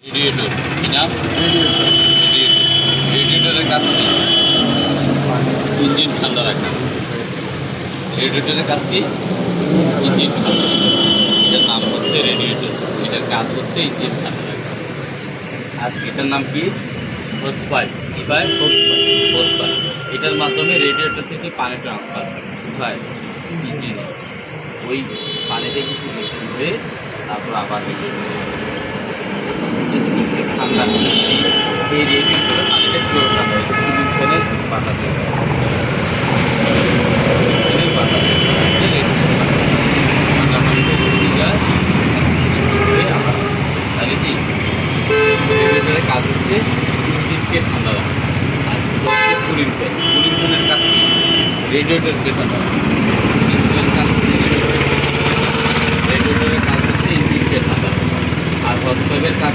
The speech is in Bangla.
রেডিয়েটর কি নাম? রেডিয়েটর। রেডিয়েটরের কাজ কি? ইঞ্জিন ঠান্ডা রাখা। রেডিয়েটরের কাজ কি? ইঞ্জিন ঠান্ডা রাখা। এটার নাম হচ্ছে রেডিয়েটর। এটার কাজ হচ্ছে ইঞ্জিন ঠান্ডা রাখা। আর এটার নাম কি? Hose pipe. কি পাইপ? Hose pipe. এটার মাধ্যমে রেডিয়েটর থেকে পানি ট্রান্সফার হয় কোথায়? ইঞ্জিনে। ওই পানিতে কিছু মিশ্রণ হয়ে তারপর আবার ঠান্ডা এই রেডিয়েটরে পানিটা ফ্লো ঠান্ডা হয় সিলিং ফ্যানের বাতাসে ঠান্ডা পানিতে ঘুরে যায় হয়ে আবার তাহলে কি রেডিয়েটরের কাজ হচ্ছে ইঞ্জিনকে ঠান্ডা রাখা। আর হচ্ছে কুলিং ফ্যানের কাজ কি? রেডিয়েটরকে ঠান্ডা রাখা। রেডিয়েটরের কাজ হচ্ছে ইঞ্জিনকে ঠান্ডা রাখা। আর হট পাইপের কাজ